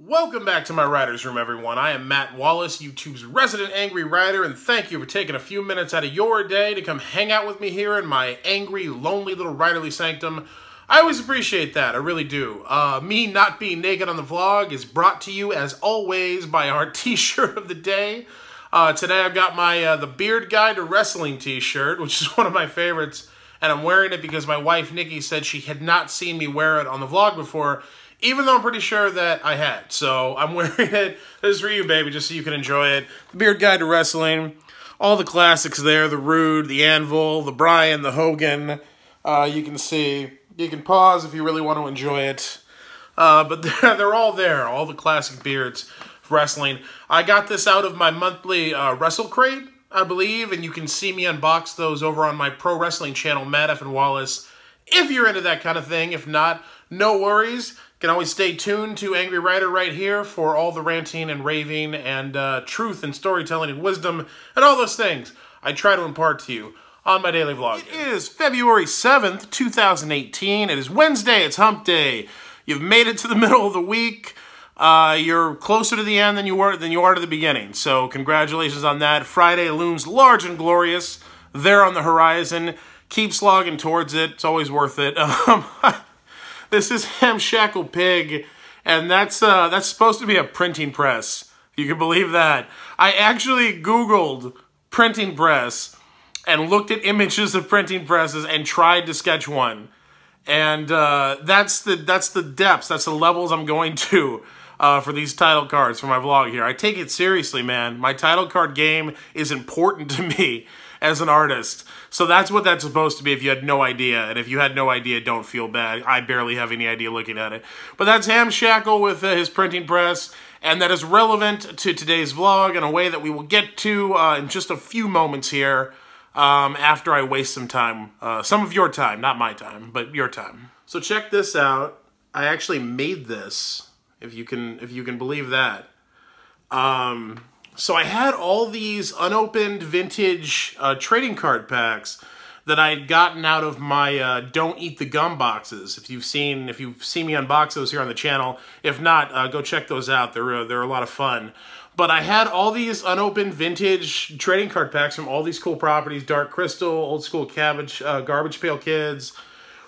Welcome back to my Writer's Room, everyone. I am Matt Wallace, YouTube's resident angry writer, and thank you for taking a few minutes out of your day to come hang out with me here in my angry, lonely little writerly sanctum. I always appreciate that, I really do. Me not being naked on the vlog is brought to you, as always, by our t-shirt of the day. Today I've got my The Beard Guide to Wrestling t-shirt, which is one of my favorites, and I'm wearing it because my wife, Nikki, said she had not seen me wear it on the vlog before, even though I'm pretty sure that I had. So I'm wearing it. This is for you, baby, just so you can enjoy it. The Beard Guide to Wrestling. All the classics there. The Rude, the Anvil, the Bryan, the Hogan. You can see. You can pause if you really want to enjoy it. But they're all there. All the classic beards of wrestling. I got this out of my monthly Wrestle Crate, I believe. And you can see me unbox those over on my pro wrestling channel, Matt F. and Wallace. If you're into that kind of thing. If not, no worries. You can always stay tuned to Angry Writer right here for all the ranting and raving and truth and storytelling and wisdom and all those things I try to impart to you on my daily vlog. It is February 7th, 2018. It is Wednesday. It's hump day. You've made it to the middle of the week. You're closer to the end than you are to the beginning. So congratulations on that. Friday looms large and glorious there on the horizon. Keep slogging towards it. It's always worth it. This is Ramshackle Pig, and that's supposed to be a printing press. If you can believe that. I actually Googled printing press and looked at images of printing presses and tried to sketch one. And that's the depths, that's the levels I'm going to for these title cards for my vlog here. I take it seriously, man. My title card game is important to me as an artist. So that's what that's supposed to be if you had no idea. And if you had no idea, don't feel bad. I barely have any idea looking at it. But that's Ramshackle with his printing press. And that is relevant to today's vlog in a way that we will get to in just a few moments here after I waste some time. Some of your time, not my time, but your time. So check this out. I actually made this, if you can believe that. So I had all these unopened vintage trading card packs that I had gotten out of my Don't Eat the Gum boxes. If you've seen me unbox those here on the channel, if not, go check those out. They're a lot of fun. But I had all these unopened vintage trading card packs from all these cool properties: Dark Crystal, Old School Cabbage, Garbage Pail Kids,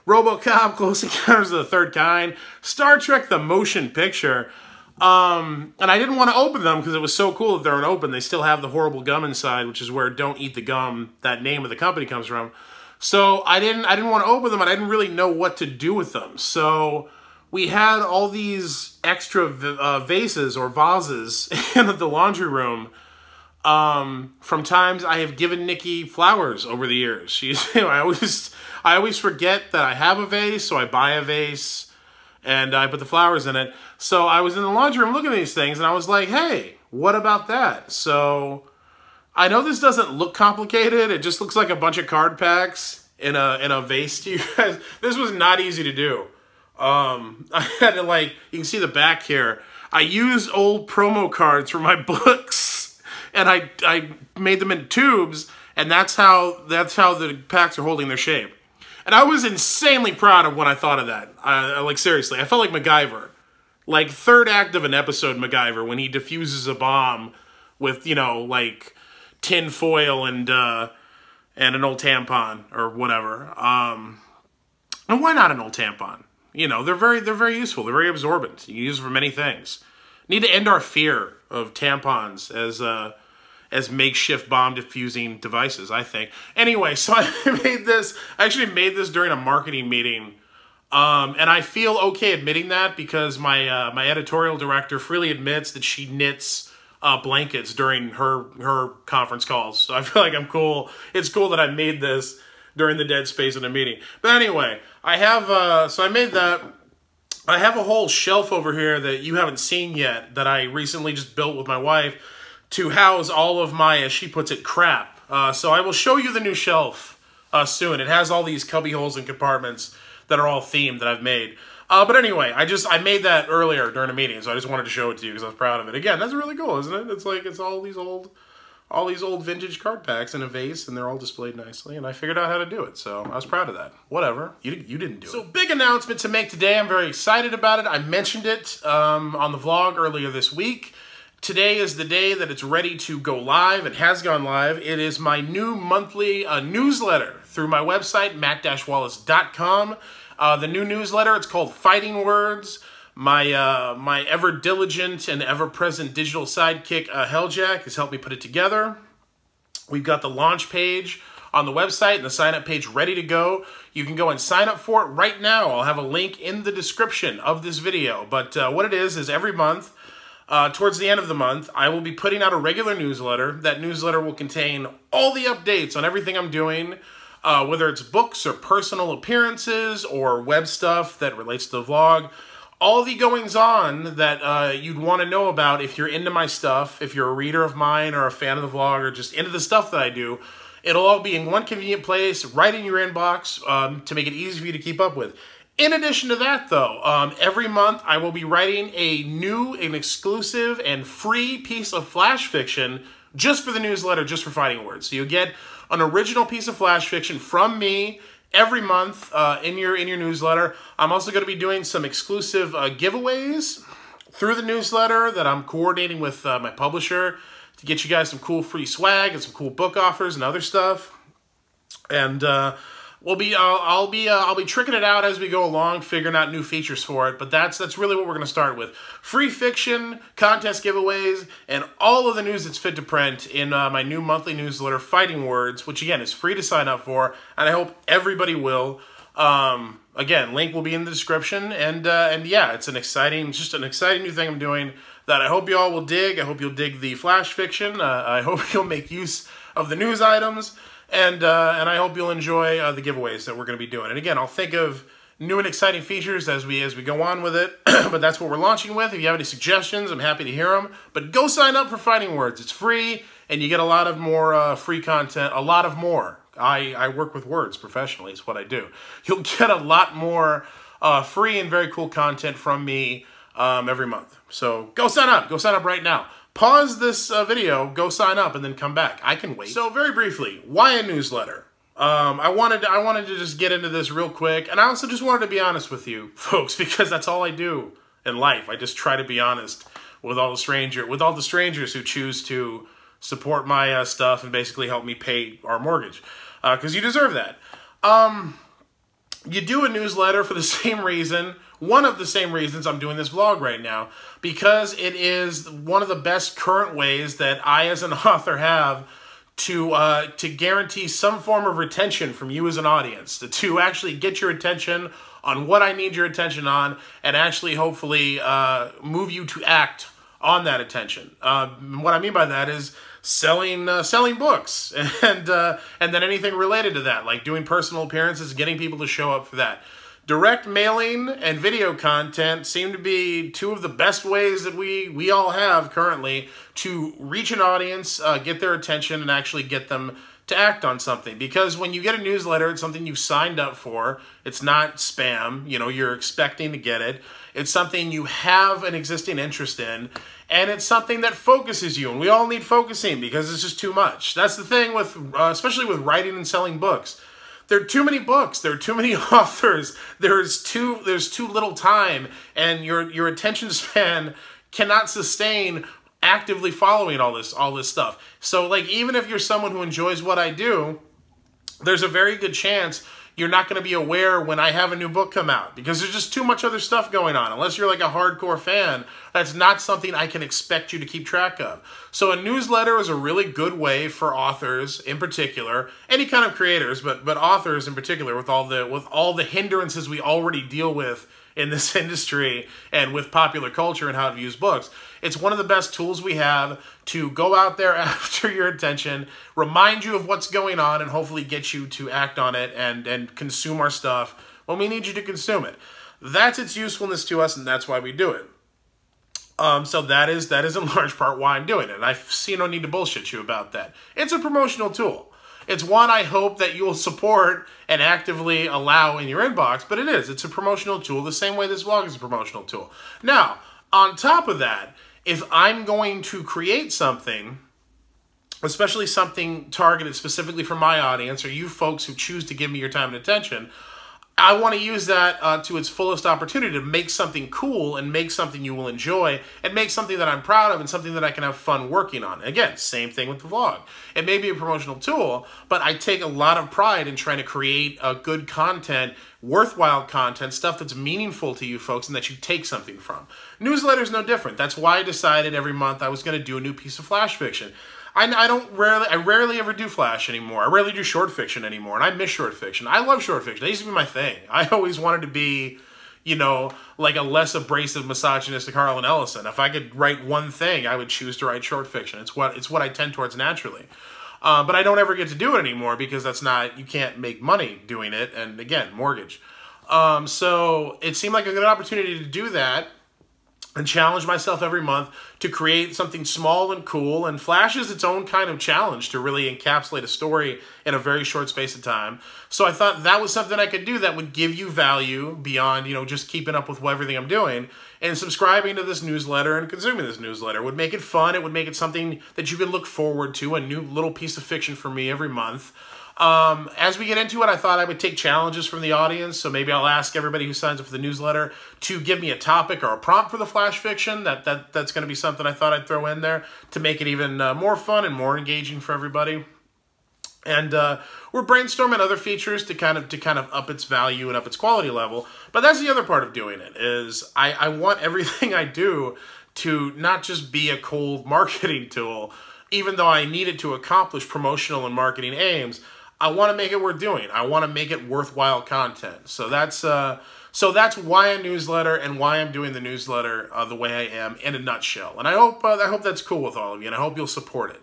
RoboCop, Close Encounters of the Third Kind, Star Trek: The Motion Picture. And I didn't want to open them because it was so cool that they're unopened. They still have the horrible gum inside, which is where Don't Eat the Gum, that name of the company, comes from. So I didn't want to open them, and I didn't really know what to do with them. So we had all these extra vases or vases in the laundry room. From times I have given Nikki flowers over the years. She's, I always forget that I have a vase, so I buy a vase and I put the flowers in it. So I was in the laundry room looking at these things, and I was like, hey, what about that? So I know this doesn't look complicated. It just looks like a bunch of card packs in a vase to you guys. This was not easy to do. I had to, like, you can see the back here. I used old promo cards for my books, and I made them in tubes, and that's how the packs are holding their shape. And I was insanely proud of when I thought of that. Like, seriously, I felt like MacGyver. Like, third act of an episode MacGyver, when he defuses a bomb with, you know, like, tin foil and an old tampon, or whatever. And why not an old tampon? You know, they're very useful. They're very absorbent. You can use them for many things. Need to end our fear of tampons as makeshift bomb diffusing devices, I think. Anyway, so I actually made this during a marketing meeting. And I feel okay admitting that because my my editorial director freely admits that she knits blankets during her conference calls. So I feel like I'm cool. It's cool that I made this during the dead space in a meeting. But anyway, I have, so I made that. I have a whole shelf over here that you haven't seen yet that I recently just built with my wife to house all of my, as she puts it, crap. So I will show you the new shelf soon. It has all these cubby holes and compartments that are all themed that I've made. But anyway, I made that earlier during a meeting, so I just wanted to show it to you because I was proud of it. Again, that's really cool, isn't it? It's like, it's all these old all these old vintage card packs in a vase, and they're all displayed nicely, and I figured out how to do it, so I was proud of that. Whatever. You didn't do it. So, big announcement to make today. I'm very excited about it. I mentioned it on the vlog earlier this week. Today is the day that it's ready to go live. It has gone live. It is my new monthly newsletter through my website, matt-wallace.com. The new newsletter, it's called Fighting Words. My ever-diligent and ever-present digital sidekick, Helljack, has helped me put it together. We've got the launch page on the website and the sign-up page ready to go. You can go and sign up for it right now. I'll have a link in the description of this video. But what it is every month, towards the end of the month, I will be putting out a regular newsletter. That newsletter will contain all the updates on everything I'm doing, whether it's books or personal appearances or web stuff that relates to the vlog. All the goings-on that you'd want to know about if you're into my stuff, if you're a reader of mine or a fan of the vlog or just into the stuff that I do, it'll all be in one convenient place, right in your inbox, to make it easy for you to keep up with. In addition to that, though, every month I will be writing a new and exclusive and free piece of flash fiction just for the newsletter, just for Fighting Words. So you'll get an original piece of flash fiction from me every month in your newsletter. I'm also going to be doing some exclusive giveaways through the newsletter that I'm coordinating with my publisher to get you guys some cool free swag and some cool book offers and other stuff. And I'll be tricking it out as we go along, figuring out new features for it. But that's really what we're going to start with: free fiction, contest giveaways, and all of the news that's fit to print in my new monthly newsletter, Fighting Words, which again is free to sign up for, and I hope everybody will. Again, link will be in the description, and yeah, it's just an exciting new thing I'm doing that I hope you all will dig. I hope you'll dig the flash fiction. I hope you'll make use of the news items. And I hope you'll enjoy the giveaways that we're going to be doing. And again, I'll think of new and exciting features as we go on with it. But that's what we're launching with. If you have any suggestions, I'm happy to hear them. But go sign up for Fighting Words. It's free, and you get a lot of more free content. A lot of more. I work with words professionally. It's what I do. You'll get a lot more free and very cool content from me every month. So go sign up. Go sign up right now. Pause this video, go sign up, and then come back. I can wait. So very briefly, why a newsletter? I wanted to just get into this real quick, and I also just wanted to be honest with you folks, because that's all I do in life. I just try to be honest with all the strangers who choose to support my stuff and basically help me pay our mortgage, because you deserve that. You do a newsletter for the same reason, one of the same reasons I'm doing this vlog right now, because it is one of the best current ways that I as an author have to guarantee some form of retention from you as an audience, to actually get your attention on what I need your attention on, and actually hopefully move you to act on that attention. What I mean by that is selling books, and then anything related to that, like doing personal appearances, getting people to show up for that. Direct mailing and video content seem to be two of the best ways that we all have currently to reach an audience, get their attention, and actually get them to act on something. Because when you get a newsletter, it's something you've signed up for. It's not spam. You know, you're expecting to get it. It's something you have an existing interest in, and it's something that focuses you. And we all need focusing because it's just too much. That's the thing with, especially with writing and selling books. There are too many books. There are too many authors. There's too little time, and your attention span cannot sustain actively following all this stuff. So, like, even if you're someone who enjoys what I do, there's a very good chance you're not going to be aware when I have a new book come out, because there's just too much other stuff going on. Unless you're like a hardcore fan, that's not something I can expect you to keep track of. So a newsletter is a really good way for authors in particular, any kind of creators, but authors in particular, with all the hindrances we already deal with in this industry and with popular culture and how to use books. It's one of the best tools we have to go out there after your attention, remind you of what's going on, and hopefully get you to act on it and consume our stuff when we need you to consume it. That's its usefulness to us, and that's why we do it. So that is in large part why I'm doing it. And I see no need to bullshit you about that. It's a promotional tool. It's one I hope that you'll support and actively allow in your inbox, but it is. It's a promotional tool the same way this vlog is a promotional tool. Now, on top of that, if I'm going to create something especially something targeted specifically for my audience, or you folks who choose to give me your time and attention, I want to use that to its fullest opportunity to make something cool and make something you will enjoy and make something that I'm proud of and something that I can have fun working on. Again, same thing with the vlog. It may be a promotional tool, but I take a lot of pride in trying to create good content, worthwhile content, stuff that's meaningful to you folks and that you take something from. Newsletter's no different. That's why I decided every month I was going to do a new piece of flash fiction. I rarely ever do flash anymore. I rarely do short fiction anymore, and I miss short fiction. I love short fiction. That used to be my thing. I always wanted to be, you know, like a less abrasive, misogynistic Harlan Ellison. If I could write one thing, I would choose to write short fiction. It's what I tend towards naturally. But I don't ever get to do it anymore because you can't make money doing it, and again, mortgage. So it seemed like a good opportunity to do that and challenge myself every month to create something small and cool. And Flash is its own kind of challenge to really encapsulate a story in a very short space of time. So I thought that was something I could do that would give you value beyond, you know, just keeping up with everything I'm doing. And subscribing to this newsletter and consuming this newsletter would make it fun. It would make it something that you can look forward to, a new little piece of fiction for me every month. As we get into it, I thought I would take challenges from the audience, so maybe I'll ask everybody who signs up for the newsletter to give me a topic or a prompt for the flash fiction. That's going to be something I thought I'd throw in there to make it even more fun and more engaging for everybody. And we're brainstorming other features to kind of up its value and up its quality level. But that's the other part of doing it, is I want everything I do to not just be a cold marketing tool, even though I need it to accomplish promotional and marketing aims. I want to make it worth doing. I want to make it worthwhile content. So that's why a newsletter and why I'm doing the newsletter the way I am in a nutshell. And I hope that's cool with all of you, and I hope you'll support it.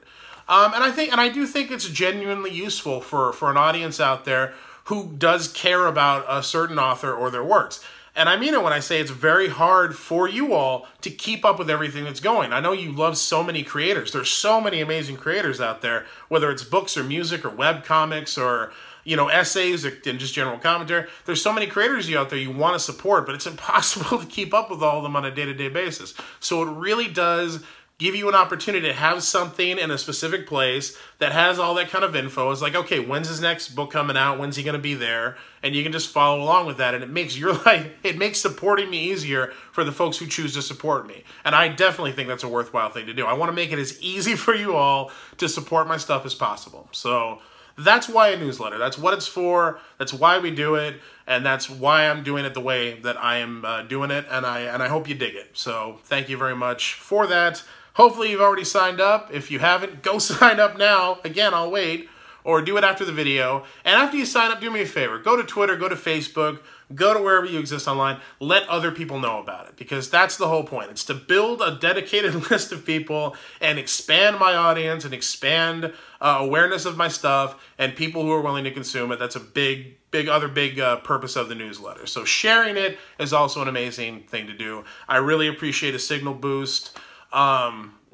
And I do think it's genuinely useful for an audience out there who does care about a certain author or their works. And I mean it when I say it's very hard for you all to keep up with everything that's going. I know you love so many creators. There's so many amazing creators out there, whether it's books or music or web comics or, you know, essays and just general commentary. There's so many creators out there you want to support, but it's impossible to keep up with all of them on a day-to-day basis. So it really does give you an opportunity to have something in a specific place that has all that kind of info. It's like, okay, when's his next book coming out? When's he going to be there? And you can just follow along with that. And it makes your life, it makes supporting me easier for the folks who choose to support me. And I definitely think that's a worthwhile thing to do. I want to make it as easy for you all to support my stuff as possible. So that's why a newsletter. That's what it's for. That's why we do it. And that's why I'm doing it the way that I am doing it. And I hope you dig it. So thank you very much for that. Hopefully you've already signed up. If you haven't, go sign up now. Again, I'll wait. Or do it after the video. And after you sign up, do me a favor. Go to Twitter, go to Facebook, go to wherever you exist online. Let other people know about it. Because that's the whole point. It's to build a dedicated list of people and expand my audience and expand awareness of my stuff and people who are willing to consume it. That's a big purpose of the newsletter. So sharing it is also an amazing thing to do. I really appreciate a signal boost.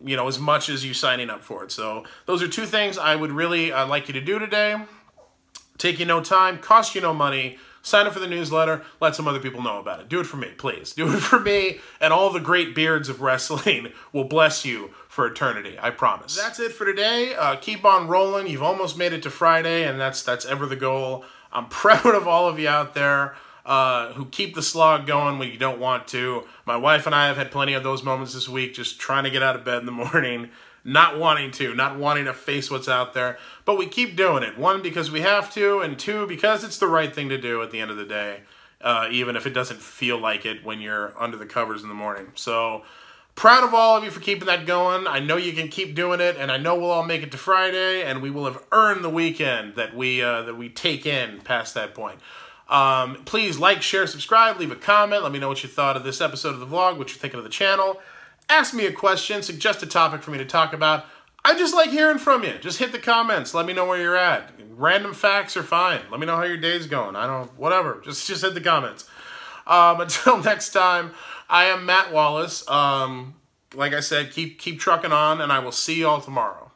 You know, as much as you signing up for it. So those are two things I would really like you to do today. Take you no time, cost you no money. Sign up for the newsletter. Let some other people know about it. Do it for me, please. Do it for me, and all the great beards of wrestling will bless you for eternity. I promise. That's it for today. Keep on rolling. You've almost made it to Friday, and that's ever the goal. I'm proud of all of you out there who keep the slog going when you don't want to. My wife and I have had plenty of those moments this week, just trying to get out of bed in the morning, not wanting to face what's out there. But we keep doing it. One, because we have to, and two, because it's the right thing to do at the end of the day, even if it doesn't feel like it when you're under the covers in the morning. So proud of all of you for keeping that going. I know you can keep doing it, and I know we'll all make it to Friday, and we will have earned the weekend that we take in past that point. Please like, share, subscribe, leave a comment. Let me know what you thought of this episode of the vlog, what you're thinking of the channel. Ask me a question, suggest a topic for me to talk about. I just like hearing from you. Just hit the comments. Let me know where you're at. Random facts are fine. Let me know how your day's going. Whatever. Just hit the comments. Until next time, I am Matt Wallace. Like I said, keep trucking on, and I will see you all tomorrow.